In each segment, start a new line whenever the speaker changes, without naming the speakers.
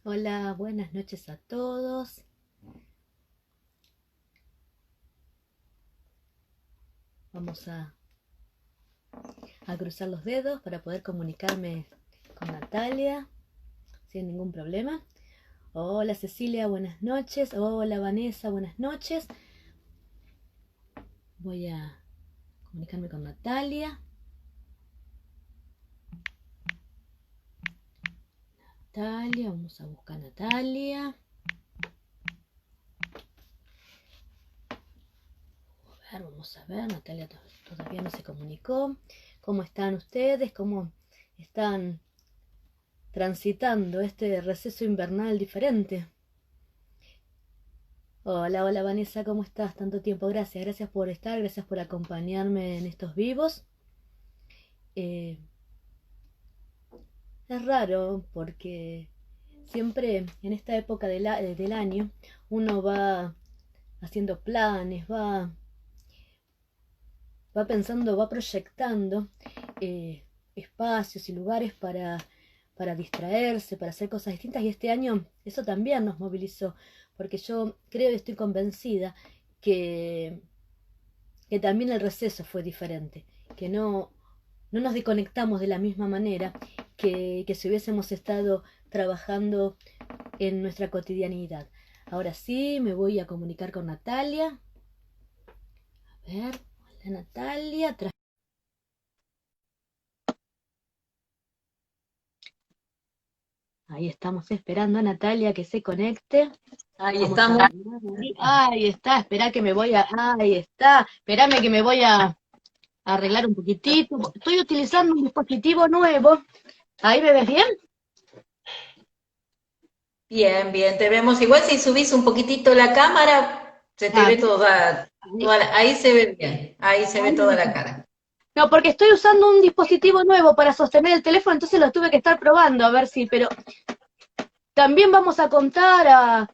Hola, buenas noches a todos. Vamos a cruzar los dedos para poder comunicarme con Natalia sin ningún problema. Hola Cecilia, buenas noches. Hola Vanessa, buenas noches. Voy a comunicarme con Natalia. Vamos a buscar a Natalia. Vamos a ver, Natalia todavía no se comunicó. ¿Cómo están ustedes? ¿Cómo están transitando este receso invernal diferente? Hola, hola Vanessa, ¿cómo estás? Tanto tiempo, gracias por estar, gracias por acompañarme en estos vivos. Eh, es raro porque siempre en esta época del año uno va haciendo planes, va pensando, va proyectando espacios y lugares para distraerse, para hacer cosas distintas, y este año eso también nos movilizó, porque yo creo y estoy convencida que, que también el receso fue diferente, que no nos desconectamos de la misma manera que si hubiésemos estado trabajando en nuestra cotidianidad. Ahora sí, me voy a comunicar con Natalia. A ver, hola Natalia. Ahí estamos esperando a Natalia que se conecte.
Ahí
Vamos a
estamos.
ver. Ahí está, espera que me voy a. Ahí está, espérame que me voy a arreglar un poquitito. Estoy utilizando un dispositivo nuevo. ¿Ahí me ves bien?
Bien, bien, te vemos. Igual si subís un poquitito la cámara, se te
A
ve
ver,
toda,
ahí,
ahí se ve bien, ahí se ve
ahí
toda
me
la
ves.
cara.
No, porque estoy usando un dispositivo nuevo para sostener el teléfono, entonces lo tuve que estar probando, a ver si, pero también vamos a contar a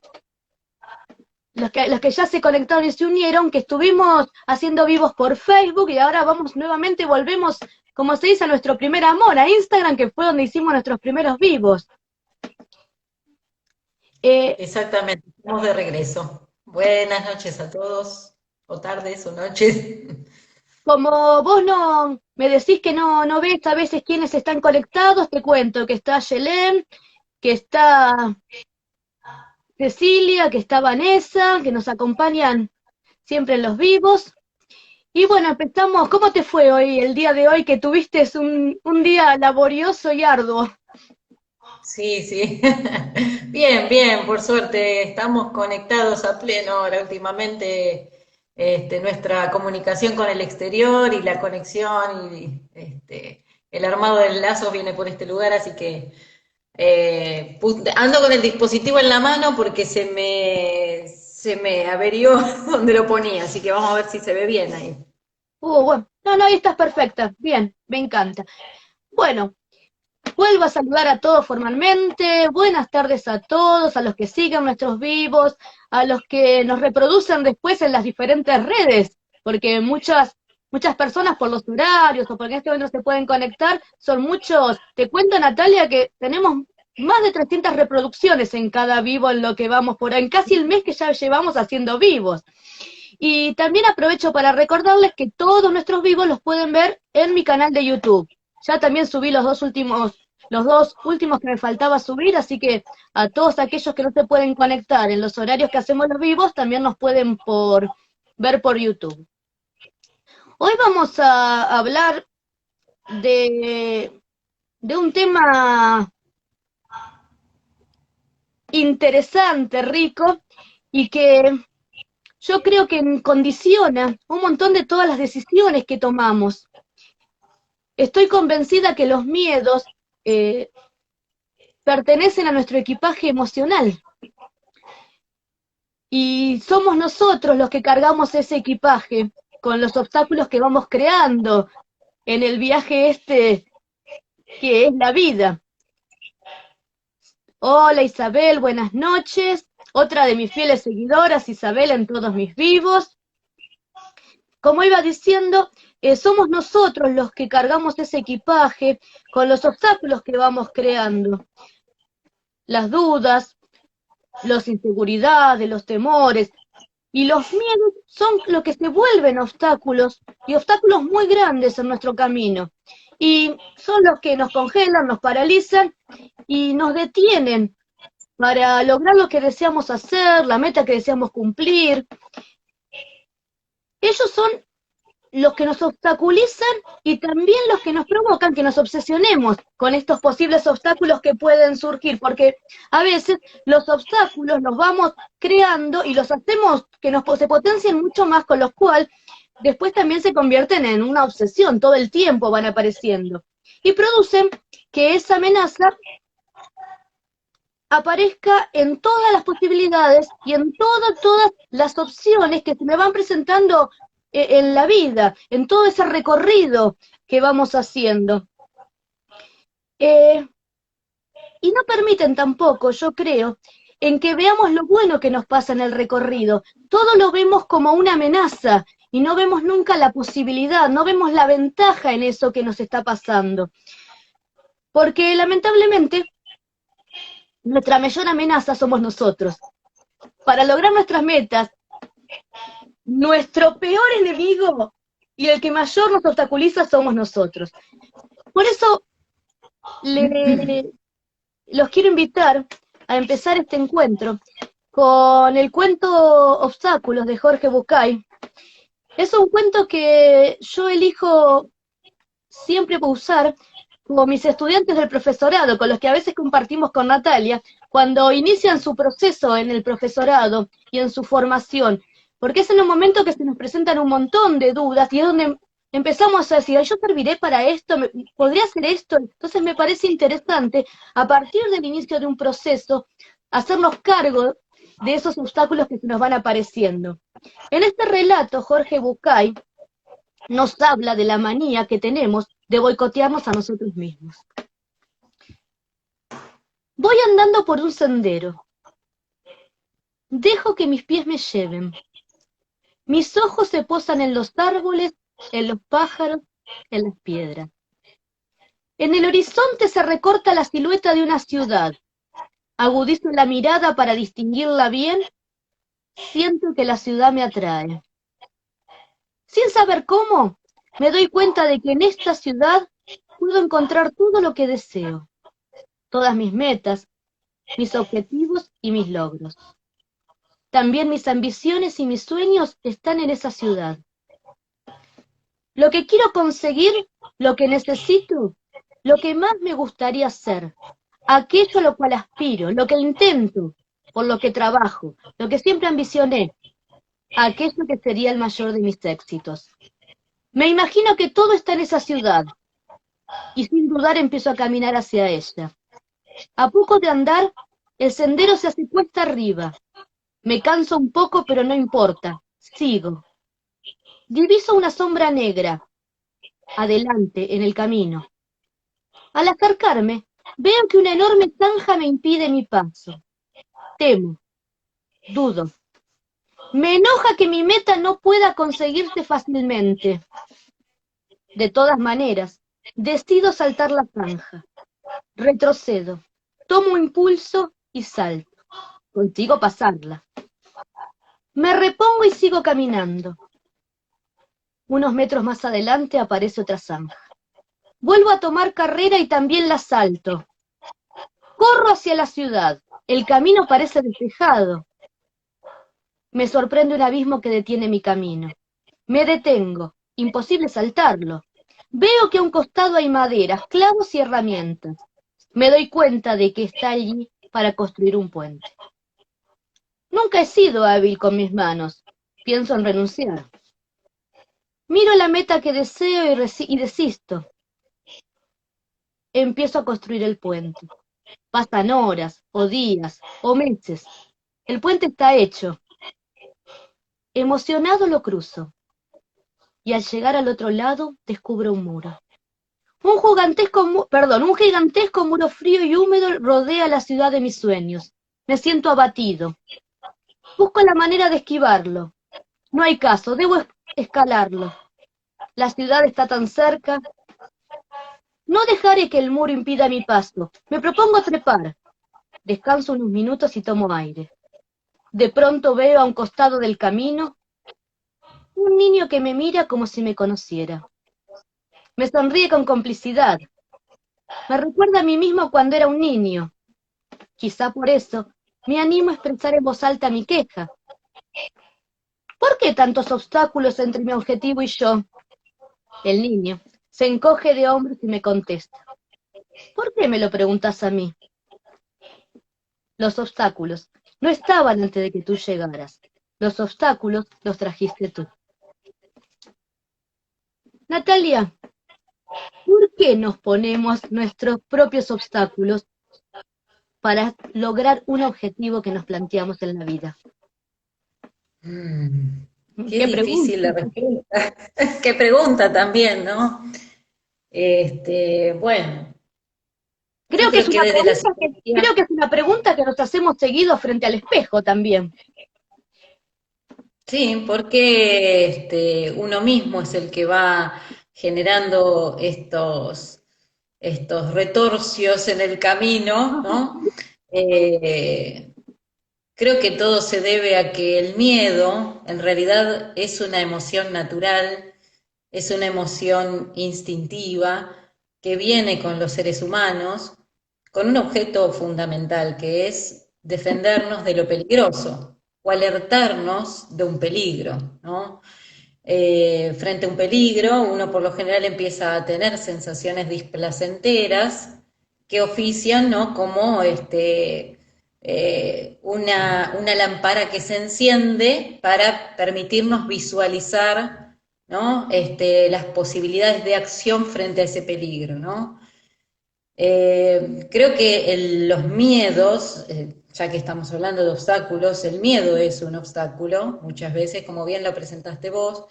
los que ya se conectaron y se unieron, que estuvimos haciendo vivos por Facebook y ahora vamos nuevamente, volvemos, como se dice, a nuestro primer amor, a Instagram, que fue donde hicimos nuestros primeros vivos. Eh,
Exactamente, estamos de regreso. Buenas noches a todos, o tardes o noches.
como vos no me decís que no ves a veces quiénes están conectados, te cuento que está Yelén, que está Cecilia, que está Vanessa, que nos acompañan siempre en los vivos. Y bueno, empezamos. ¿Cómo te fue hoy, el día de hoy, que tuviste un día laborioso y arduo?
Sí, sí. Bien, bien, por suerte estamos conectados a pleno ahora últimamente. Nuestra comunicación con el exterior y la conexión y el armado del lazo viene por este lugar, así que ando con el dispositivo en la mano porque se me averió donde lo ponía, así que vamos a ver si se ve bien ahí.
Bueno, no, ahí estás perfecta. Bien, me encanta. Bueno, vuelvo a saludar a todos formalmente. Buenas tardes a todos, a los que siguen nuestros vivos, a los que nos reproducen después en las diferentes redes, porque muchas personas por los horarios o porque en este momento no se pueden conectar, son muchos. Te cuento, Natalia, que tenemos más de 300 reproducciones en cada vivo en lo que vamos por ahí, en casi el mes que ya llevamos haciendo vivos. Y también aprovecho para recordarles que todos nuestros vivos los pueden ver en mi canal de YouTube. Ya también subí los dos últimos que me faltaba subir, así que a todos aquellos que no se pueden conectar en los horarios que hacemos los vivos, también nos pueden ver por YouTube. Hoy vamos a hablar de un tema interesante, rico, y que yo creo que condiciona un montón de todas las decisiones que tomamos. Estoy convencida que los miedos eh, pertenecen a nuestro equipaje emocional y somos nosotros los que cargamos ese equipaje con los obstáculos que vamos creando en el viaje que es la vida. Hola Isabel, buenas noches. Otra de mis fieles seguidoras, Isabel, en todos mis vivos. Como iba diciendo, somos nosotros los que cargamos ese equipaje con los obstáculos que vamos creando. las dudas, las inseguridades, los temores y los miedos son lo que se vuelven obstáculos y obstáculos muy grandes en nuestro camino. Y son los que nos congelan, nos paralizan y nos detienen para lograr lo que deseamos hacer, la meta que deseamos cumplir. Ellos son los que nos obstaculizan y también los que nos provocan que nos obsesionemos con estos posibles obstáculos que pueden surgir, porque a veces los obstáculos los vamos creando y los hacemos que se potencien mucho más, con los cuales después también se convierten en una obsesión, todo el tiempo van apareciendo, y producen que esa amenaza aparezca en todas las posibilidades y en todas las opciones que se me van presentando en la vida, en todo ese recorrido que vamos haciendo. Y no permiten tampoco, yo creo, en que veamos lo bueno que nos pasa en el recorrido. Todo lo vemos como una amenaza y no vemos nunca la posibilidad, no vemos la ventaja en eso que nos está pasando. Porque lamentablemente nuestra mayor amenaza somos nosotros. Para lograr nuestras metas, nuestro peor enemigo y el que mayor nos obstaculiza somos nosotros. Por eso los quiero invitar a empezar este encuentro con el cuento Obstáculos de Jorge Bucay. Es un cuento que yo elijo siempre usar con mis estudiantes del profesorado, con los que a veces compartimos con Natalia, cuando inician su proceso en el profesorado y en su formación, porque es en un momento que se nos presentan un montón de dudas y es donde empezamos a decir, yo serviré para esto, podría hacer esto. Entonces me parece interesante, a partir del inicio de un proceso, hacernos cargo de esos obstáculos que se nos van apareciendo. En este relato, Jorge Bucay nos habla de la manía que tenemos de boicotearnos a nosotros mismos. Voy andando por un sendero. Dejo que mis pies me lleven. Mis ojos se posan en los árboles, en los pájaros, en las piedras. En el horizonte se recorta la silueta de una ciudad. Agudizo la mirada para distinguirla bien. Siento que la ciudad me atrae. Sin saber cómo, me doy cuenta de que en esta ciudad puedo encontrar todo lo que deseo. Todas mis metas, mis objetivos y mis logros. También mis ambiciones y mis sueños están en esa ciudad. Lo que quiero conseguir, lo que necesito, lo que más me gustaría hacer, aquello a lo cual aspiro, lo que intento, por lo que trabajo, lo que siempre ambicioné, aquello que sería el mayor de mis éxitos. Me imagino que todo está en esa ciudad, y sin dudar empiezo a caminar hacia ella. A poco de andar, el sendero se hace cuesta arriba. Me canso un poco, pero no importa, sigo. Diviso una sombra negra, adelante, en el camino. Al acercarme, veo que una enorme zanja me impide mi paso. Temo, dudo. Me enoja que mi meta no pueda conseguirse fácilmente. De todas maneras, decido saltar la zanja. Retrocedo, tomo impulso y salto. Consigo pasarla. Me repongo y sigo caminando. Unos metros más adelante aparece otra zanja. Vuelvo a tomar carrera y también la salto. Corro hacia la ciudad. El camino parece despejado. Me sorprende un abismo que detiene mi camino. Me detengo. Imposible saltarlo. Veo que a un costado hay maderas, clavos y herramientas. Me doy cuenta de que está allí para construir un puente. Nunca he sido hábil con mis manos. Pienso en renunciar. Miro la meta que deseo y desisto. Empiezo a construir el puente. Pasan horas, o días, o meses. El puente está hecho. Emocionado lo cruzo. Y al llegar al otro lado, descubro un muro. Un gigantesco muro frío y húmedo rodea la ciudad de mis sueños. Me siento abatido. Busco la manera de esquivarlo. No hay caso, debo escalarlo. La ciudad está tan cerca. No dejaré que el muro impida mi paso. Me propongo trepar. Descanso unos minutos y tomo aire. De pronto veo a un costado del camino un niño que me mira como si me conociera. Me sonríe con complicidad. Me recuerda a mí mismo cuando era un niño. Quizá por eso me animo a expresar en voz alta mi queja. ¿Por qué tantos obstáculos entre mi objetivo y yo? El niño se encoge de hombros y me contesta. ¿Por qué me lo preguntas a mí? Los obstáculos no estaban antes de que tú llegaras. Los obstáculos los trajiste tú. Natalia, ¿por qué nos ponemos nuestros propios obstáculos para lograr un objetivo que nos planteamos en la vida?
Mm, qué
¿Qué
difícil la
pregunta?
respuesta. Qué pregunta también, ¿no? Bueno, yo
Creo que es
creo que
una
desde la
pregunta creo
psicología,
que es una pregunta que nos hacemos seguido frente al espejo también.
sí, porque uno mismo es el que va generando estos retorcios en el camino, ¿no? Eh, Creo que todo se debe a que el miedo en realidad es una emoción natural, es una emoción instintiva que viene con los seres humanos con un objeto fundamental que es defendernos de lo peligroso o alertarnos de un peligro, ¿no? Frente a un peligro, uno por lo general empieza a tener sensaciones displacenteras que ofician, ¿no? Como una lámpara que se enciende para permitirnos visualizar, ¿no? Las posibilidades de acción frente a ese peligro, ¿no? Creo que los miedos, ya que estamos hablando de obstáculos, el miedo es un obstáculo, muchas veces, como bien lo presentaste vos,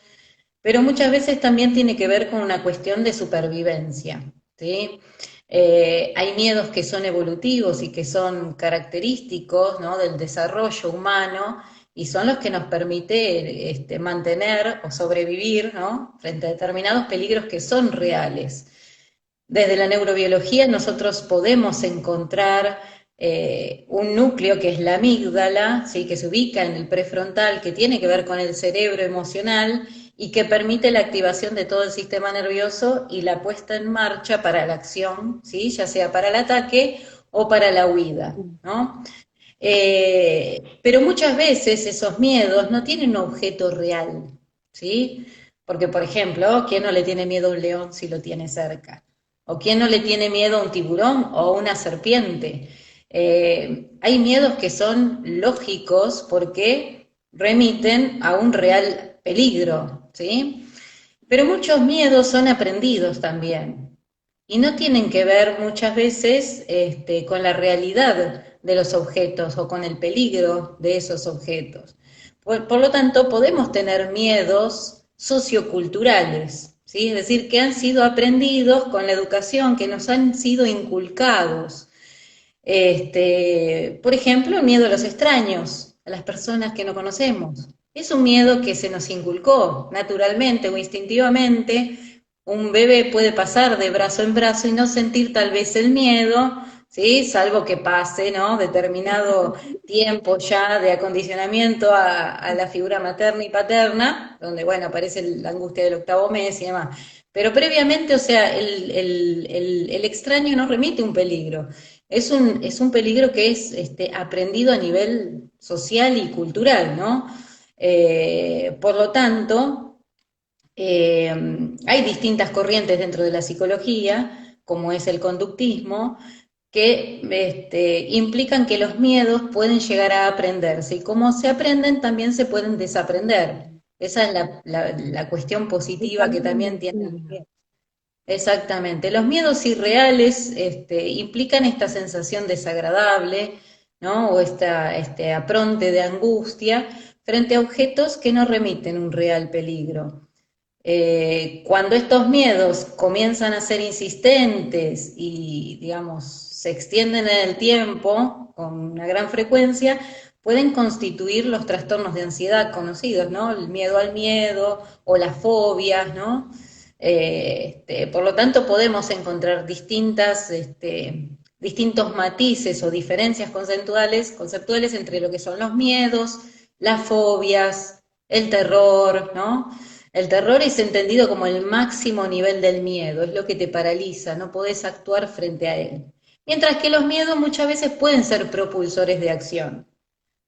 pero muchas veces también tiene que ver con una cuestión de supervivencia, ¿sí? Hay miedos que son evolutivos y que son característicos, ¿no? Del desarrollo humano y son los que nos permite mantener o sobrevivir, ¿no? Frente a determinados peligros que son reales. Desde la neurobiología nosotros podemos encontrar un núcleo que es la amígdala, ¿sí? Que se ubica en el prefrontal, que tiene que ver con el cerebro emocional y que permite la activación de todo el sistema nervioso y la puesta en marcha para la acción, ¿sí? Ya sea para el ataque o para la huida, ¿no? Pero muchas veces esos miedos no tienen un objeto real, ¿sí? Porque, por ejemplo, ¿quién no le tiene miedo a un león si lo tiene cerca? ¿O quién no le tiene miedo a un tiburón o a una serpiente? Hay miedos que son lógicos porque remiten a un real peligro, ¿sí? Pero muchos miedos son aprendidos también y no tienen que ver muchas veces con la realidad de los objetos o con el peligro de esos objetos. Por lo tanto, podemos tener miedos socioculturales, ¿sí? Es decir, que han sido aprendidos con la educación, que nos han sido inculcados. Por ejemplo, el miedo a los extraños, a las personas que no conocemos. Es un miedo que se nos inculcó naturalmente o instintivamente. Un bebé puede pasar de brazo en brazo y no sentir tal vez el miedo, ¿sí? Salvo que pase, ¿no? Determinado tiempo ya de acondicionamiento a la figura materna y paterna, donde, bueno, aparece la angustia del octavo mes y demás. Pero previamente, o sea, el extraño no remite un peligro. Es un peligro que es aprendido a nivel social y cultural, ¿no? Por lo tanto, hay distintas corrientes dentro de la psicología, como es el conductismo, que implican que los miedos pueden llegar a aprenderse y como se aprenden también se pueden desaprender. Esa es la cuestión positiva que también tiene el miedo. Exactamente. Los miedos irreales implican esta sensación desagradable, ¿no? O este apronte de angustia frente a objetos que no remiten un real peligro. Cuando estos miedos comienzan a ser insistentes y, digamos, se extienden en el tiempo con una gran frecuencia, pueden constituir los trastornos de ansiedad conocidos, ¿no? El miedo al miedo o las fobias, ¿no? Por lo tanto, podemos encontrar distintas distintos matices o diferencias conceptuales entre lo que son los miedos, las fobias, el terror, ¿no? El terror es entendido como el máximo nivel del miedo, es lo que te paraliza, no podés actuar frente a él. Mientras que los miedos muchas veces pueden ser propulsores de acción.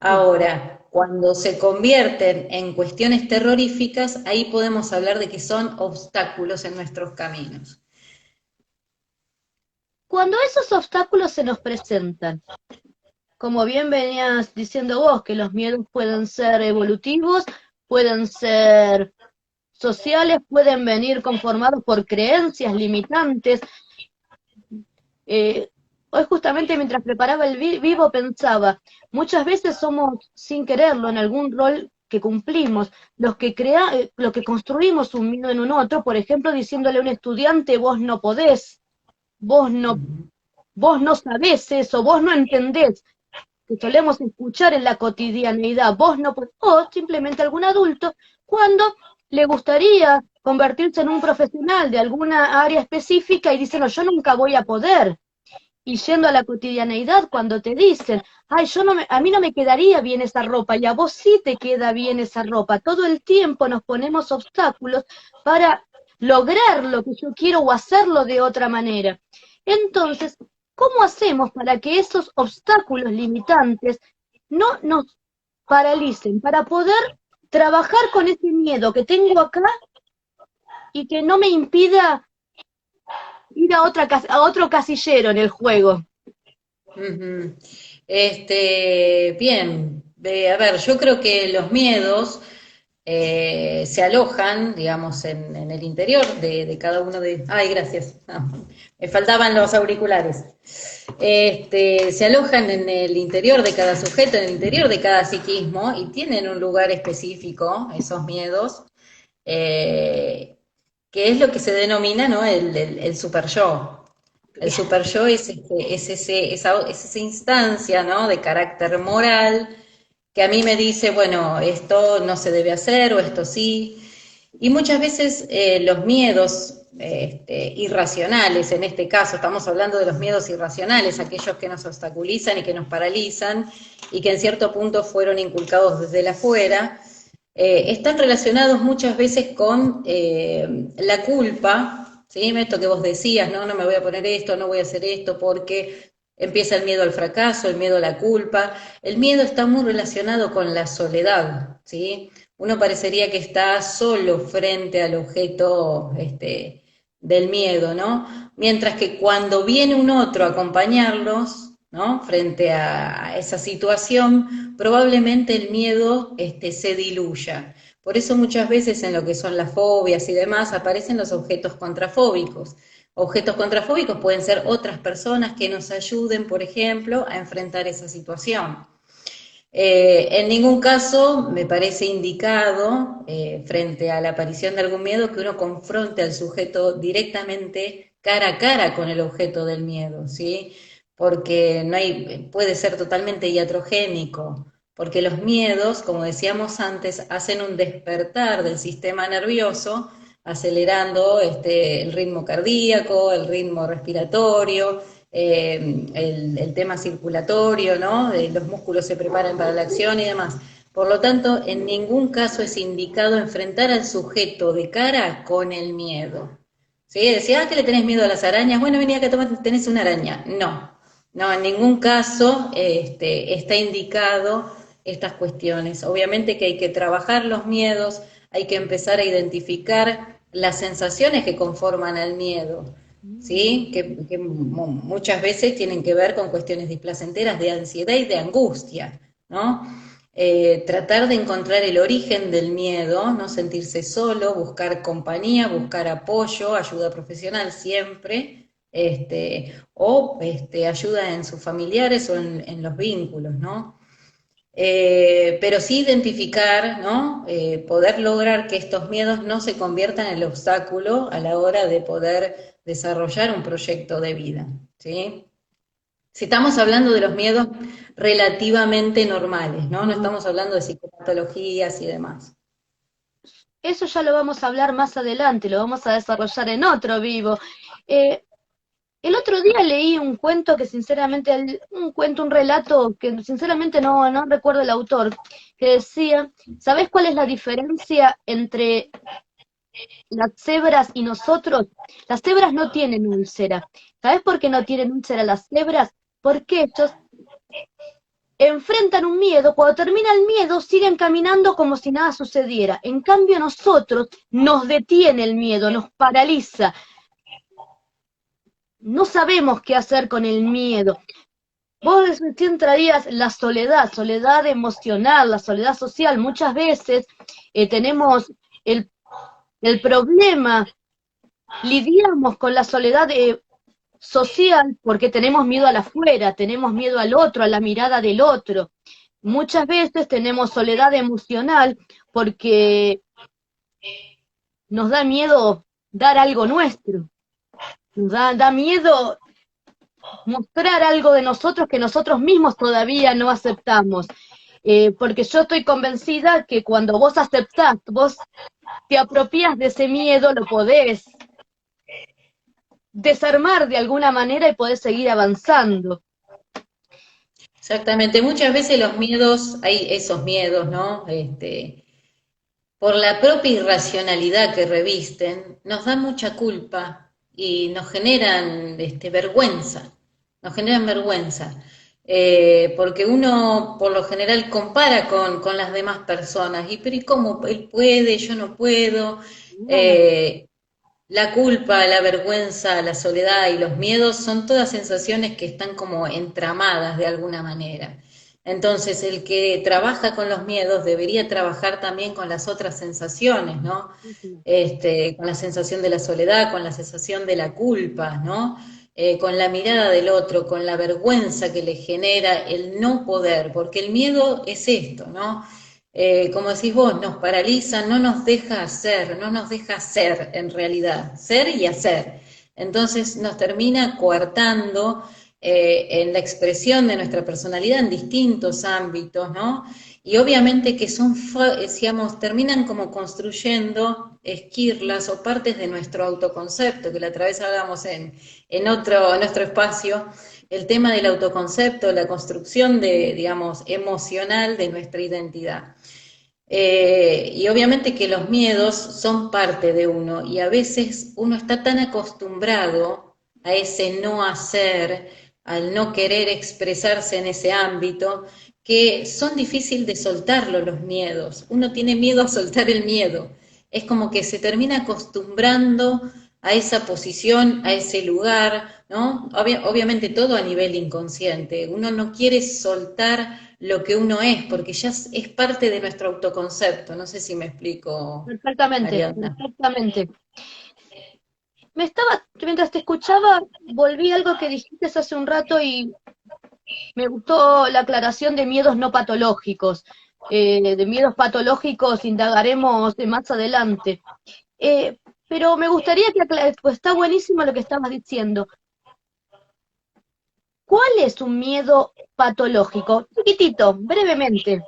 Ahora, cuando se convierten en cuestiones terroríficas, ahí podemos hablar de que son obstáculos en nuestros caminos.
Cuando esos obstáculos se nos presentan, como bien venías diciendo vos, que los miedos pueden ser evolutivos, pueden ser sociales, pueden venir conformados por creencias limitantes. Hoy justamente mientras preparaba el vivo pensaba, muchas veces somos sin quererlo en algún rol que cumplimos, los que construimos un miedo en un otro, por ejemplo, diciéndole a un estudiante, vos no podés, vos no, vos no sabés eso, vos no entendés, que solemos escuchar en la cotidianeidad, vos no podés, o simplemente algún adulto, cuando le gustaría convertirse en un profesional de alguna área específica y dice, no, yo nunca voy a poder. Y yendo a la cotidianeidad, cuando te dicen, ay, a mí no me quedaría bien esa ropa, y a vos sí te queda bien esa ropa, todo el tiempo nos ponemos obstáculos para lograr lo que yo quiero o hacerlo de otra manera. Entonces, ¿cómo hacemos para que esos obstáculos limitantes no nos paralicen, para poder trabajar con ese miedo que tengo acá y que no me impida ir a otro casillero en el juego?
Ujú. Bien, a ver, yo creo que los miedos se alojan, digamos, en el interior de cada uno de... Ay, gracias. Ah, me faltaban los auriculares. Se alojan en el interior de cada sujeto, en el interior de cada psiquismo y tienen un lugar específico, esos miedos, eh, que es lo que se denomina, ¿no? El super yo. El super yo es esa instancia, ¿no? De carácter moral que a mí me dice, bueno, esto no se debe hacer o esto sí. Y muchas veces los miedos irracionales, en este caso estamos hablando de los miedos irracionales, aquellos que nos obstaculizan y que nos paralizan y que en cierto punto fueron inculcados desde la afuera, están relacionados muchas veces con la culpa, ¿sí? Esto que vos decías, ¿no? No me voy a poner esto, no voy a hacer esto, porque empieza el miedo al fracaso, el miedo a la culpa. El miedo está muy relacionado con la soledad, ¿sí? Uno parecería que está solo frente al objeto del miedo, ¿no? Mientras que cuando viene un otro a acompañarlos, ¿no? Frente a esa situación, probablemente el miedo se diluya. Por eso muchas veces en lo que son las fobias y demás aparecen los objetos contrafóbicos. Objetos contrafóbicos pueden ser otras personas que nos ayuden, por ejemplo, a enfrentar esa situación. En ningún caso me parece indicado, frente a la aparición de algún miedo, que uno confronte al sujeto directamente cara a cara con el objeto del miedo, ¿sí? Porque no hay, puede ser totalmente iatrogénico, porque los miedos, como decíamos antes, hacen un despertar del sistema nervioso, acelerando el ritmo cardíaco, el ritmo respiratorio, el tema circulatorio, ¿no? Los músculos se preparan para la acción y demás. Por lo tanto, en ningún caso es indicado enfrentar al sujeto de cara con el miedo. ¿Sí? Decía, ah, que le tenés miedo a las arañas, bueno, venía acá, tenés una araña. No, no, en ningún caso está indicado estas cuestiones. Obviamente que hay que trabajar los miedos, hay que empezar a identificar las sensaciones que conforman al miedo. ¿Sí? Que muchas veces tienen que ver con cuestiones displacenteras de ansiedad y de angustia, ¿no? Tratar de encontrar el origen del miedo, no sentirse solo, buscar compañía, buscar apoyo, ayuda profesional siempre, ayuda en sus familiares o en los vínculos, ¿no? Pero sí identificar, ¿no? Poder lograr que estos miedos no se conviertan en el obstáculo a la hora de poder desarrollar un proyecto de vida, ¿sí? Si estamos hablando de los miedos relativamente normales, ¿no? No estamos hablando de psicopatologías y demás.
Eso ya lo vamos a hablar más adelante, lo vamos a desarrollar en otro vivo. Eh, El otro día leí un cuento que sinceramente, un relato que sinceramente no recuerdo el autor, que decía, ¿sabés cuál es la diferencia entre las cebras y nosotros? Las cebras no tienen úlcera. ¿Sabés por qué no tienen úlcera las cebras? Porque ellos enfrentan un miedo, cuando termina el miedo siguen caminando como si nada sucediera. En cambio nosotros nos detiene el miedo, nos paraliza. No sabemos qué hacer con el miedo. Vos recién traías la soledad, soledad emocional, la soledad social. Muchas veces tenemos el, el problema, lidiamos con la soledad social porque tenemos miedo al afuera, tenemos miedo al otro, a la mirada del otro. Muchas veces tenemos soledad emocional porque nos da miedo dar algo nuestro, da miedo mostrar algo de nosotros que nosotros mismos todavía no aceptamos. Porque yo estoy convencida que cuando vos aceptás, vos te apropias de ese miedo, lo podés desarmar de alguna manera y podés seguir avanzando.
Exactamente, muchas veces los miedos, hay esos miedos, ¿no? Por la propia irracionalidad que revisten, nos dan mucha culpa y nos generan vergüenza, nos generan vergüenza. Porque uno por lo general compara con las demás personas, y pero ¿y cómo él puede? Yo no puedo.
No,
Eh, la culpa, la vergüenza, la soledad y los miedos son todas sensaciones que están como entramadas de alguna manera. Entonces, el que trabaja con los miedos debería trabajar también con las otras sensaciones, ¿no? Con la sensación de la soledad, con la sensación de la culpa, ¿no? Con la mirada del otro, con la vergüenza que le genera el no poder, porque el miedo es esto, ¿no? Como decís vos, nos paraliza, no nos deja hacer, no nos deja ser en realidad, ser y hacer. Entonces nos termina coartando en la expresión de nuestra personalidad en distintos ámbitos, ¿no? Y obviamente que son, decíamos, terminan como construyendo esquirlas o partes de nuestro autoconcepto, que la otra vez hablamos en otro espacio, el tema del autoconcepto, la construcción de, digamos, emocional de nuestra identidad. Y obviamente que los miedos son parte de uno y a veces uno está tan acostumbrado a ese no hacer, al no querer expresarse en ese ámbito, que son difíciles de soltarlo los miedos. Uno tiene miedo a soltar el miedo. Es como que se termina acostumbrando a esa posición, a ese lugar, ¿no? Obviamente todo a nivel inconsciente. Uno no quiere soltar lo que uno es, porque ya es parte de nuestro autoconcepto. No sé si me explico,
perfectamente,
Ariadna.
perfectamente. Mientras te escuchaba, volví a algo que dijiste hace un rato y me gustó la aclaración de miedos no patológicos. De miedos patológicos indagaremos de más adelante. Pero me gustaría que pues está buenísimo lo que estabas diciendo. ¿Cuál es un miedo patológico? Chiquitito, brevemente.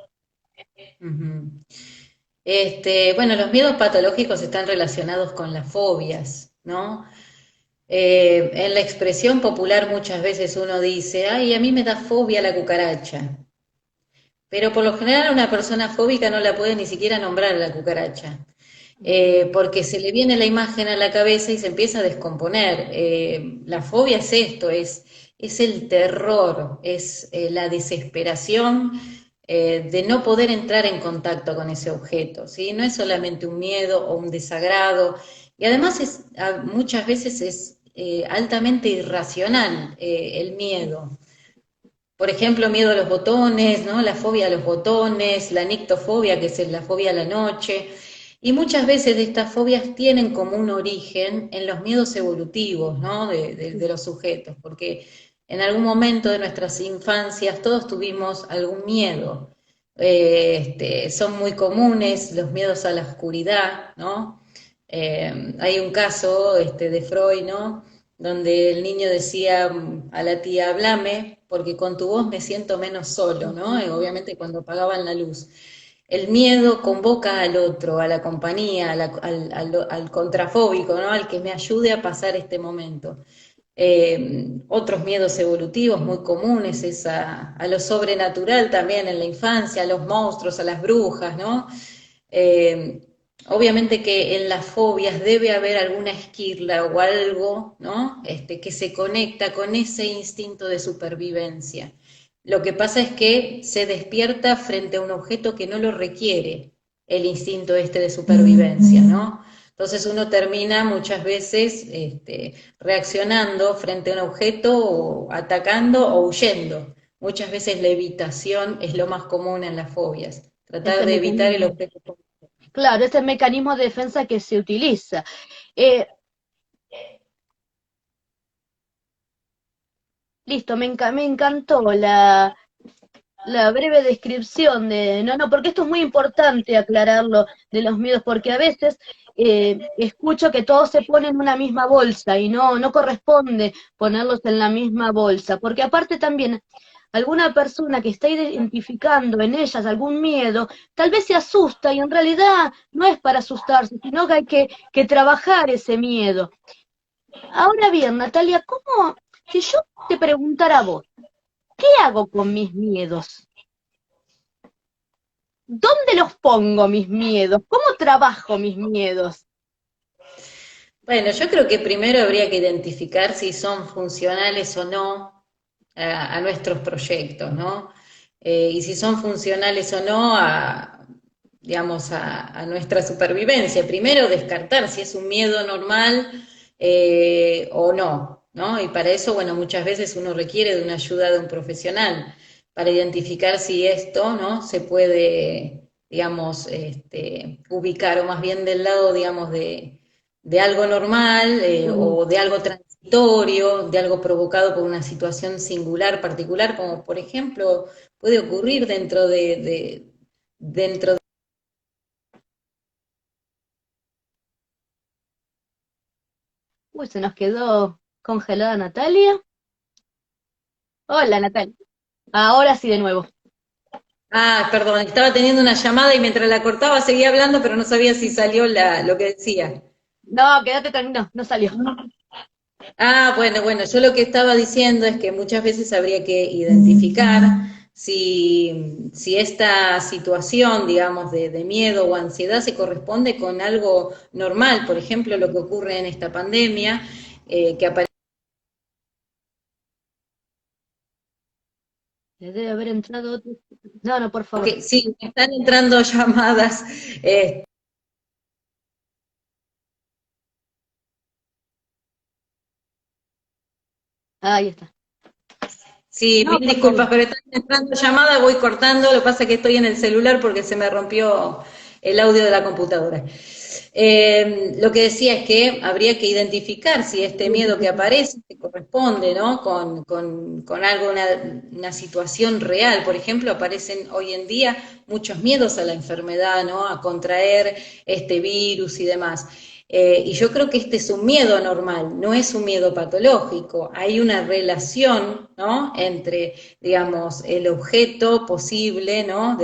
Ujú. Bueno, los miedos patológicos están relacionados con las fobias, ¿no? En la expresión popular muchas veces uno dice, ay, a mí me da fobia la cucaracha. Pero por lo general una persona fóbica no la puede ni siquiera nombrar a la cucaracha, porque se le viene la imagen a la cabeza y se empieza a descomponer. La fobia es esto, es el terror, es la desesperación de no poder entrar en contacto con ese objeto, ¿sí? No es solamente un miedo o un desagrado, y además muchas veces es altamente irracional el miedo. Por ejemplo, miedo a los botones, ¿no? La fobia a los botones, la nictofobia, que es la fobia a la noche. Y muchas veces de estas fobias tienen como un origen en los miedos evolutivos, ¿no? De los sujetos, porque en algún momento de nuestras infancias todos tuvimos algún miedo. Son muy comunes los miedos a la oscuridad, ¿no? Hay un caso de Freud, ¿no? Donde el niño decía a la tía, hablame, porque con tu voz me siento menos solo, ¿no? Y obviamente cuando apagaban la luz. El miedo convoca al otro, a la compañía, al contrafóbico, ¿no? Al que me ayude a pasar este momento. Otros miedos evolutivos muy comunes es a lo sobrenatural también en la infancia, a los monstruos, a las brujas, ¿no? Eh, Obviamente que en las fobias debe haber alguna esquirla o algo, ¿no? Que se conecta con ese instinto de supervivencia. Lo que pasa es que se despierta frente a un objeto que no lo requiere, el instinto de supervivencia, ¿no? Entonces uno termina muchas veces reaccionando frente a un objeto, o atacando o huyendo. Muchas veces la evitación es lo más común en las fobias, tratar
ese
de evitar el
mecanismo.
objeto.
Claro, ese mecanismo de defensa que se utiliza. Eh, Listo, me encantó la breve descripción de, no, no, porque esto es muy importante aclararlo de los miedos, porque a veces escucho que todos se ponen en una misma bolsa y no, no corresponde ponerlos en la misma bolsa, porque aparte también alguna persona que está identificando en ellas algún miedo, tal vez se asusta y en realidad no es para asustarse, sino que hay que trabajar ese miedo. Ahora bien, Natalia, ¿cómo, si yo te preguntara a vos, qué hago con mis miedos? ¿Dónde los pongo mis miedos? ¿Cómo trabajo mis miedos?
Bueno, yo creo que primero habría que identificar si son funcionales o no a nuestros proyectos, ¿no? Y si son funcionales o no digamos, a nuestra supervivencia. Primero descartar si es un miedo normal o no, ¿no? Y para eso, bueno, muchas veces uno requiere de una ayuda de un profesional para identificar si esto, ¿no? Se puede, digamos, ubicar, o más bien del lado, digamos, de algo normal
Mm.
o de algo transitorio, de algo provocado por una situación singular, particular, como por ejemplo puede ocurrir dentro.
Uy, se nos quedó congelada Natalia. Hola, Natalia. Ahora sí de nuevo.
Ah, perdón, estaba teniendo una llamada y mientras la cortaba seguía hablando, pero no sabía si salió lo que decía.
No, quédate tranquilo, no, no salió.
Ah, bueno, bueno, yo lo que estaba diciendo es que muchas veces habría que identificar si esta situación, digamos, de miedo o ansiedad se corresponde con algo normal, por ejemplo, lo que ocurre en esta pandemia, que aparece.
Le debe haber entrado otro. No, no, por favor.
Sí, me están entrando llamadas. eh,
Ahí está.
Sí,
No,
mil
por
disculpas,
favor.
pero están entrando llamadas, voy cortando, lo que pasa es que estoy en el celular porque se me rompió el audio de la computadora. Lo que decía es que habría que identificar si este miedo que aparece se corresponde, ¿no? Con algo, una situación real. Por ejemplo, aparecen hoy en día muchos miedos a la enfermedad, ¿no? A contraer este virus y demás. Y yo creo que este es un miedo normal, no es un miedo patológico. Hay una relación, ¿no? Entre, digamos, el objeto posible, ¿no?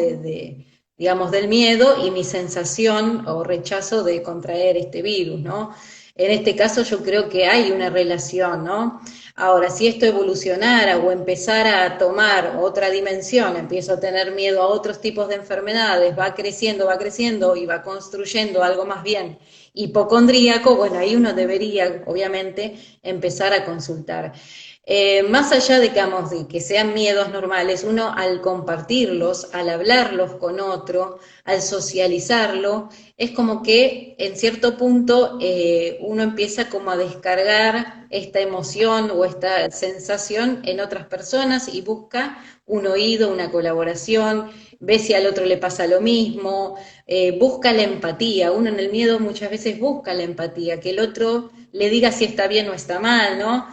Digamos, del miedo y mi sensación o rechazo de contraer este virus, ¿no? En este caso yo creo que hay una relación, ¿no? Ahora, si esto evolucionara o empezara a tomar otra dimensión, empiezo a tener miedo a otros tipos de enfermedades, va creciendo y va construyendo algo más bien hipocondríaco, bueno, ahí uno debería, obviamente, empezar a consultar. Más allá digamos, de que sean miedos normales, uno al compartirlos, al hablarlos con otro, al socializarlo, es como que en cierto punto uno empieza como a descargar esta emoción o esta sensación en otras personas y busca un oído, una colaboración, ve si al otro le pasa lo mismo, busca la empatía. Uno en el miedo muchas veces busca la empatía, que el otro le diga si está bien o está mal, ¿no?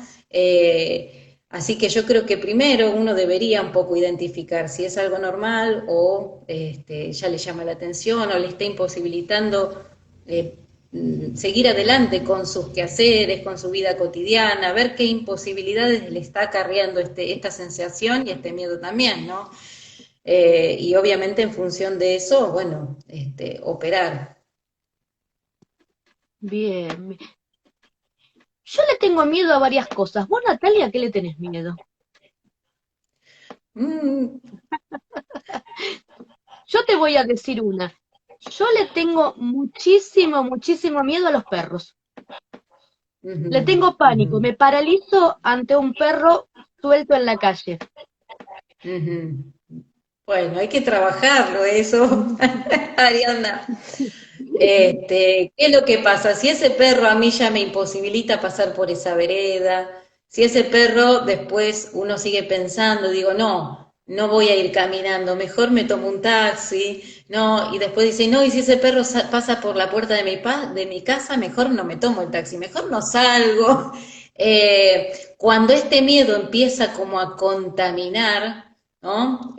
Así que yo creo que primero uno debería un poco identificar si es algo normal o ya le llama la atención o le está imposibilitando seguir adelante con sus quehaceres, con su vida cotidiana, ver qué imposibilidades le está acarreando esta sensación y este miedo también, ¿no? Y obviamente en función de eso, bueno, operar.
Bien. Yo le tengo miedo a varias cosas. ¿Vos, Natalia, a qué le tenés miedo?
Mm,
Yo te voy a decir una. Yo le tengo muchísimo, muchísimo miedo a los perros.
ujú,
Le tengo
ujú,
pánico. Me paralizo ante un perro suelto en la calle.
ujú. Bueno, hay que trabajarlo eso, Ariana. ¿Qué es lo que pasa? Si ese perro a mí ya me imposibilita pasar por esa vereda, si ese perro después uno sigue pensando, digo, no, no voy a ir caminando, mejor me tomo un taxi, no, y después dice, no, y si ese perro pasa por la puerta de mi casa, mejor no me tomo el taxi, mejor no salgo. Cuando este miedo empieza como a contaminar, ¿no?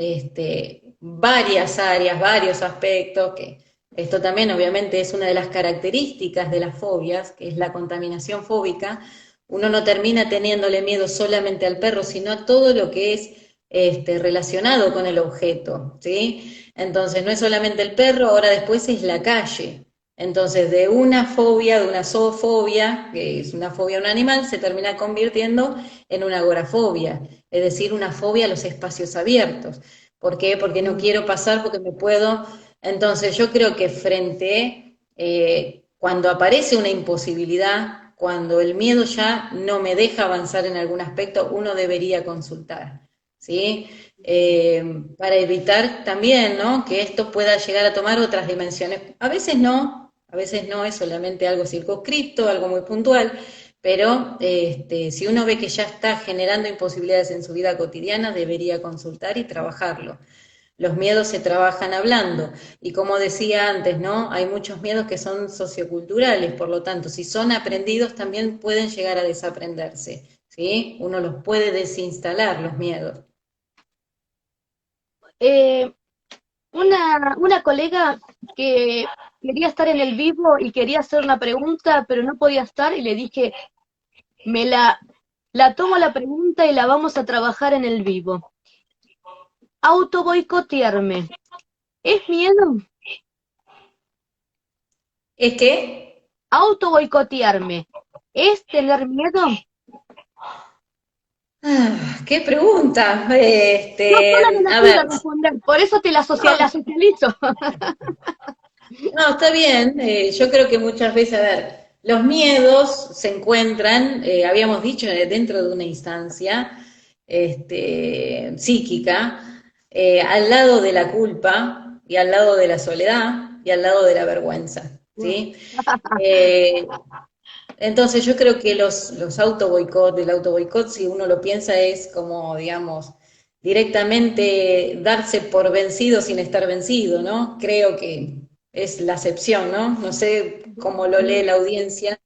Varias áreas, varios aspectos que esto también obviamente es una de las características de las fobias, que es la contaminación fóbica. Uno no termina teniéndole miedo solamente al perro, sino a todo lo que es relacionado con el objeto, ¿sí? Entonces no es solamente el perro, ahora después es la calle. Entonces de una fobia, de una zoofobia, que es una fobia a un animal, se termina convirtiendo en una agorafobia, es decir, una fobia a los espacios abiertos. ¿Por qué? Porque no quiero pasar, porque me puedo. Entonces yo creo que cuando aparece una imposibilidad, cuando el miedo ya no me deja avanzar en algún aspecto, uno debería consultar, ¿sí? Para evitar también, ¿no? Que esto pueda llegar a tomar otras dimensiones. A veces no, es solamente algo circunscripto, algo muy puntual, pero si uno ve que ya está generando imposibilidades en su vida cotidiana, debería consultar y trabajarlo. Los miedos se trabajan hablando. Y como decía antes, ¿no? Hay muchos miedos que son socioculturales, por lo tanto, si son aprendidos, también pueden llegar a desaprenderse, ¿sí? Uno los puede desinstalar, los miedos.
Eh, una colega que quería estar en el vivo y quería hacer una pregunta, pero no podía estar y le dije, me la tomo la pregunta y la vamos a trabajar en el vivo. Auto boicotearme. ¿Es miedo?
Es que,
Auto boicotearme. ¿Es tener miedo?
qué pregunta.
Yo sola no la
A
pude
ver,
responder, por eso te la
no,
socializo.
no, está bien. Yo creo que muchas veces, a ver, los miedos se encuentran, habíamos dicho, dentro de una instancia psíquica, al lado de la culpa y al lado de la soledad y al lado de la vergüenza, ¿sí? Eh, entonces yo creo que los auto boicot, el auto boicot, si uno lo piensa, es como, digamos, directamente darse por vencido sin estar vencido, ¿no? Creo que es la acepción, ¿no? No sé cómo lo lee la audiencia,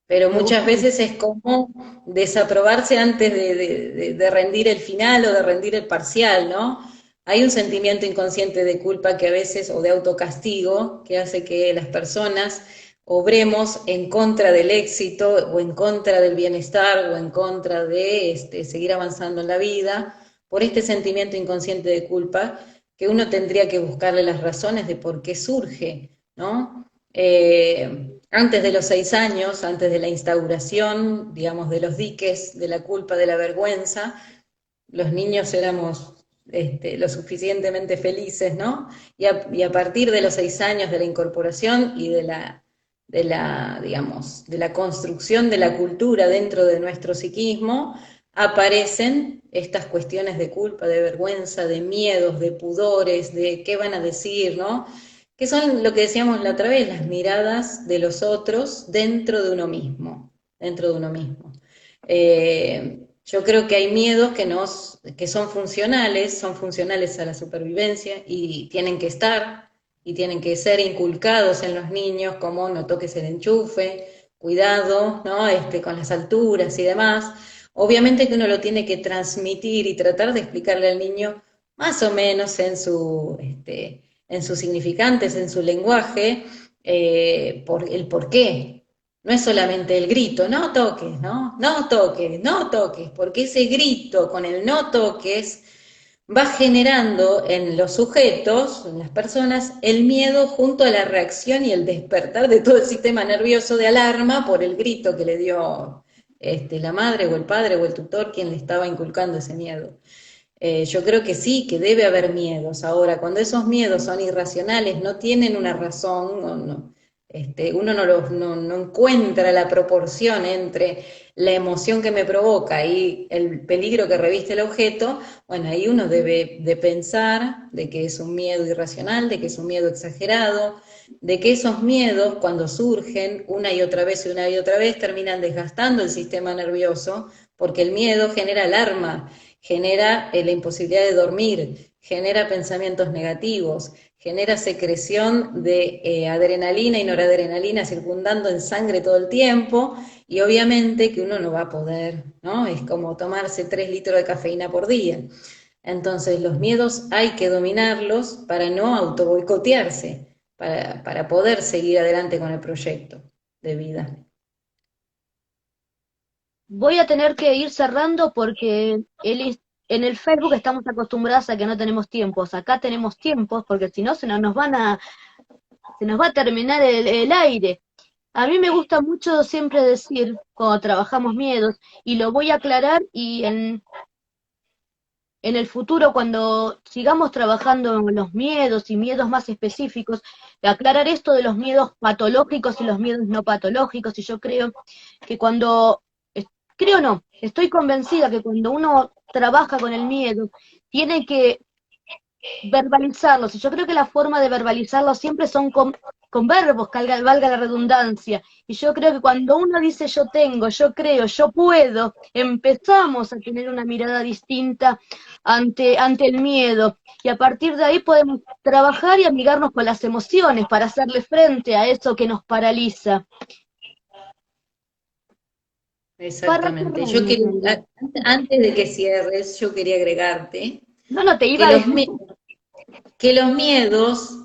pero
Me
muchas
gusta
veces
mucho.
es como desaprobarse antes de rendir el final o de rendir el parcial, ¿no? Hay un sentimiento inconsciente de culpa que a veces, o de autocastigo, que hace que las personas obremos en contra del éxito o en contra del bienestar o en contra de seguir avanzando en la vida, por este sentimiento inconsciente de culpa, que uno tendría que buscarle las razones de por qué surge, ¿no? Antes de los 6 años, antes de la instauración, digamos, de los diques, de la culpa, de la vergüenza, los niños éramos lo suficientemente felices, ¿no? Y a partir de los 6 años de la incorporación y digamos, de la construcción de la cultura dentro de nuestro psiquismo, aparecen estas cuestiones de culpa, de vergüenza, de miedos, de pudores, de qué van a decir, ¿no? Que son lo que decíamos la otra vez, las miradas de los otros dentro de uno mismo, dentro de uno mismo. Yo creo que hay miedos que son funcionales a la supervivencia y tienen que estar y tienen que ser inculcados en los niños, como no toques el enchufe, cuidado, ¿no? Con las alturas y demás. Obviamente que uno lo tiene que transmitir y tratar de explicarle al niño más o menos en sus significantes, en su lenguaje, por el por qué. No es solamente el grito, no toques, ¿no? No toques, no toques, porque ese grito con el no toques va generando en los sujetos, en las personas, el miedo junto a la reacción y el despertar de todo el sistema nervioso de alarma por el grito que le dio la madre o el padre o el tutor quien le estaba inculcando ese miedo. Yo creo que sí, que debe haber miedos. Ahora, cuando esos miedos son irracionales, no tienen una razón, uno no encuentra la proporción entre la emoción que me provoca y el peligro que reviste el objeto, bueno, ahí uno debe de pensar de que es un miedo irracional, de que es un miedo exagerado, de que esos miedos, cuando surgen una y otra vez, terminan desgastando el sistema nervioso, porque el miedo genera alarma, genera la imposibilidad de dormir, genera pensamientos negativos, genera secreción de adrenalina y noradrenalina circundando en sangre todo el tiempo, y obviamente que uno no va a poder, ¿no? Es como tomarse 3 litros de cafeína por día. Entonces los miedos hay que dominarlos para no autoboicotearse, para poder seguir adelante con el proyecto de vida.
Voy a tener que ir cerrando porque en el Facebook estamos acostumbrados a que no tenemos tiempos. Acá tenemos tiempos porque si no se nos va a terminar el aire. A mí me gusta mucho siempre decir, cuando trabajamos miedos, y lo voy a aclarar y en el futuro, cuando sigamos trabajando en los miedos y miedos más específicos, de aclarar esto de los miedos patológicos y los miedos no patológicos, y yo creo que creo no, estoy convencida que cuando uno trabaja con el miedo, tiene que verbalizarlos, y yo creo que la forma de verbalizarlos siempre son con verbos, valga la redundancia, y yo creo que cuando uno dice yo tengo, yo creo, yo puedo, empezamos a tener una mirada distinta ante el miedo, y a partir de ahí podemos trabajar y amigarnos con las emociones para hacerle frente a eso que nos paraliza. Para
Exactamente.
cerrar,
Yo
Miranda.
quería, antes de que cierres, yo quería agregarte
No, no, te
que
iba a decir,
que los miedos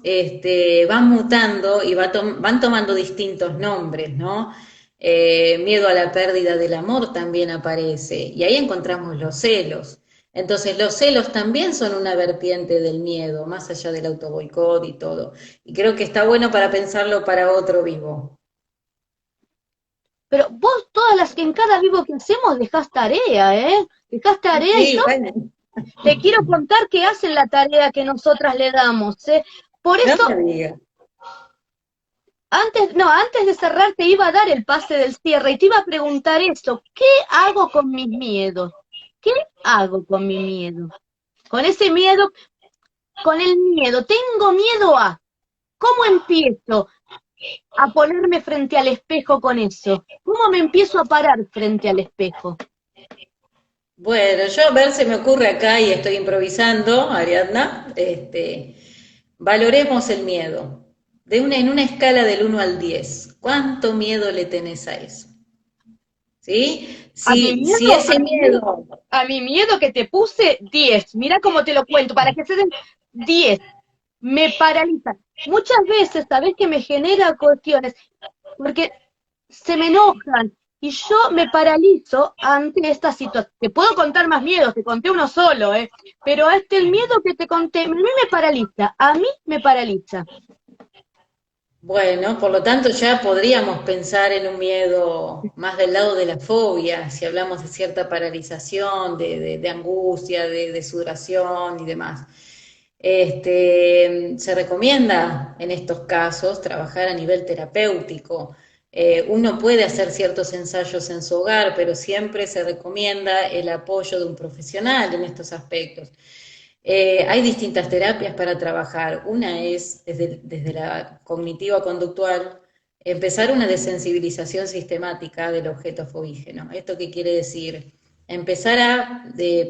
van mutando y van tomando distintos nombres, ¿no? Miedo a la pérdida del amor también aparece, y ahí encontramos los celos. Entonces, los celos también son una vertiente del miedo, más allá del autoboicot y todo. Y creo que está bueno para pensarlo para otro vivo.
pero vos todas las que en cada vivo que hacemos dejás tarea, ¿eh? Dejás tarea y
Sí,
yo
bueno,
te quiero contar que hacen la tarea que nosotras le damos, ¿eh? Por
no
eso,
me digas.
antes de cerrar te iba a dar el pase del cierre y te iba a preguntar esto, ¿qué hago con mis miedos? ¿Qué hago con mi miedo? Con ese miedo, con el miedo, tengo miedo a, ¿cómo empiezo a ponerme frente al espejo con eso? ¿Cómo me empiezo a parar frente al espejo?
Bueno, yo a ver, se me ocurre acá y estoy improvisando, Ariadna, valoremos el miedo. En una escala del 1 al 10, ¿cuánto miedo le tenés a eso? ¿Sí?
A mi
Si
miedo, a
ese
mi miedo,
miedo,
a mi miedo que te puse 10. Mira cómo te lo cuento, para que se den 10. Me paraliza. Muchas veces, ¿sabes que me genera cuestiones? Porque se me enojan y yo me paralizo ante esta situación. Te puedo contar más miedos, te conté uno solo, ¿eh? Pero el miedo que te conté, a mí me paraliza, a mí me paraliza.
bueno, por lo tanto ya podríamos pensar en un miedo más del lado de la fobia, si hablamos de cierta paralización, de angustia, de sudoración y demás. Se recomienda en estos casos trabajar a nivel terapéutico. Uno puede hacer ciertos ensayos en su hogar, pero siempre se recomienda el apoyo de un profesional en estos aspectos. Hay distintas terapias para trabajar. Una es, desde la cognitiva conductual, empezar una desensibilización sistemática del objeto fobígeno. ¿Esto qué quiere decir?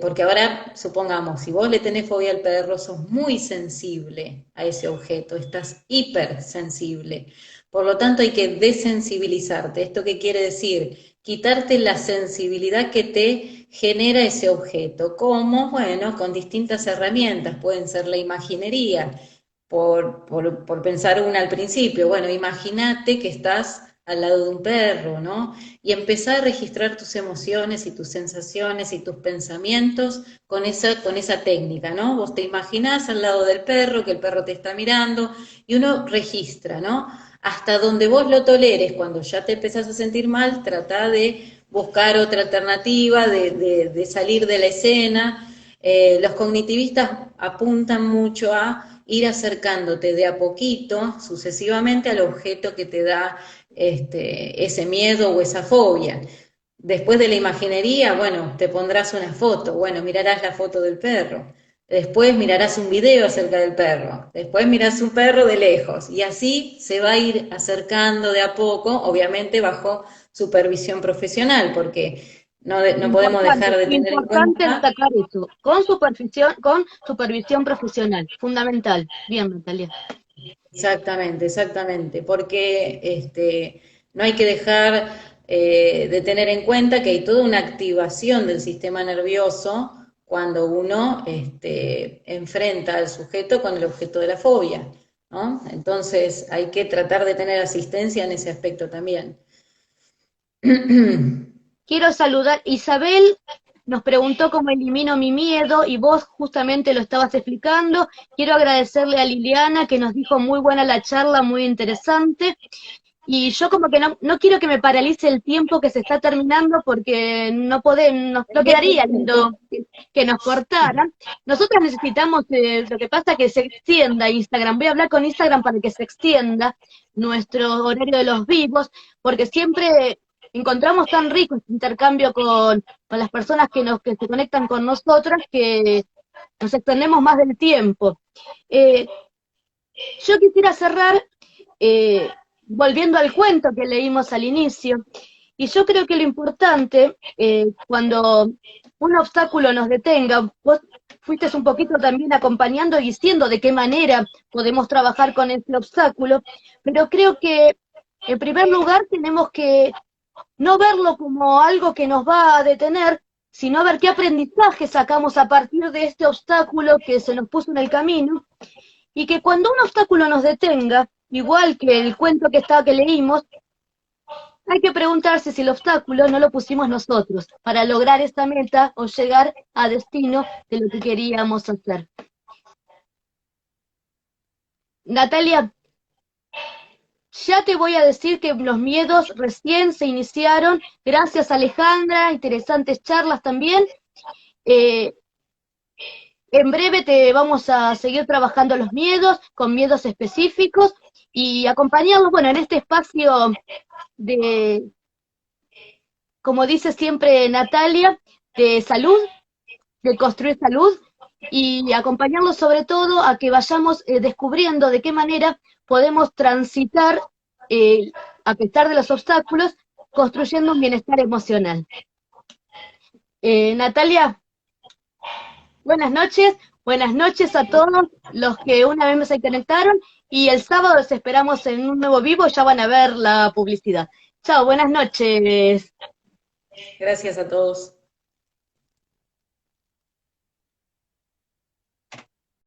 Porque ahora, supongamos, si vos le tenés fobia al perro, sos muy sensible a ese objeto, estás hipersensible. Por lo tanto, hay que desensibilizarte. ¿Esto qué quiere decir? Quitarte la sensibilidad que te genera ese objeto. ¿Cómo? Bueno, con distintas herramientas. Pueden ser la imaginería, por pensar una al principio. Bueno, imagínate que estás al lado de un perro, ¿no? Y empezar a registrar tus emociones y tus sensaciones y tus pensamientos con esa técnica, ¿no? Vos te imaginás al lado del perro, que el perro te está mirando, y uno registra, ¿no? Hasta donde vos lo toleres, cuando ya te empezás a sentir mal, trata de buscar otra alternativa, de salir de la escena. Los cognitivistas apuntan mucho a ir acercándote de a poquito, sucesivamente, al objeto que te da ese miedo o esa fobia. Después de la imaginería, bueno, te pondrás una foto, bueno, mirarás la foto del perro. Después mirarás un video acerca del perro. Después mirás un perro de lejos. Y así se va a ir acercando de a poco, obviamente bajo supervisión profesional, porque no podemos dejar de tener en
Importante
cuenta.
destacar eso, con supervisión profesional, fundamental. Bien, Natalia.
Exactamente, exactamente, porque no hay que dejar de tener en cuenta que hay toda una activación del sistema nervioso cuando uno enfrenta al sujeto con el objeto de la fobia, ¿no? Entonces hay que tratar de tener asistencia en ese aspecto también.
Quiero saludar, Isabel nos preguntó cómo elimino mi miedo y vos justamente lo estabas explicando. Quiero agradecerle a Liliana que nos dijo muy buena la charla, muy interesante. Y yo como que no quiero que me paralice el tiempo que se está terminando porque no quedaría lindo que nos cortaran. Nosotros necesitamos, lo que pasa que se extienda Instagram. Voy a hablar con Instagram para que se extienda nuestro horario de los vivos, porque siempre encontramos tan rico este intercambio con las personas que se conectan con nosotras que nos extendemos más del tiempo. Eh, yo quisiera cerrar eh, volviendo al cuento que leímos al inicio, y yo creo que lo importante, cuando un obstáculo nos detenga, vos fuiste un poquito también acompañando y diciendo de qué manera podemos trabajar con ese obstáculo, pero creo que en primer lugar tenemos que no verlo como algo que nos va a detener, sino ver qué aprendizaje sacamos a partir de este obstáculo que se nos puso en el camino, y que cuando un obstáculo nos detenga, igual que el cuento que leímos, hay que preguntarse si el obstáculo no lo pusimos nosotros para lograr esta meta o llegar a destino de lo que queríamos hacer. Natalia, ya te voy a decir que los miedos recién se iniciaron. Gracias, Alejandra, interesantes charlas también. Eh, En breve te vamos a seguir trabajando los miedos, con miedos específicos, y acompañados, bueno, en este espacio de, como dice siempre Natalia, de salud, de construir salud, y acompañarlos sobre todo a que vayamos descubriendo de qué manera podemos transitar, eh, a pesar de los obstáculos, construyendo un bienestar emocional. Natalia, buenas noches a todos los que una vez se conectaron, y el sábado los esperamos en un nuevo vivo, ya van a ver la publicidad. Chao, buenas noches.
Gracias a todos.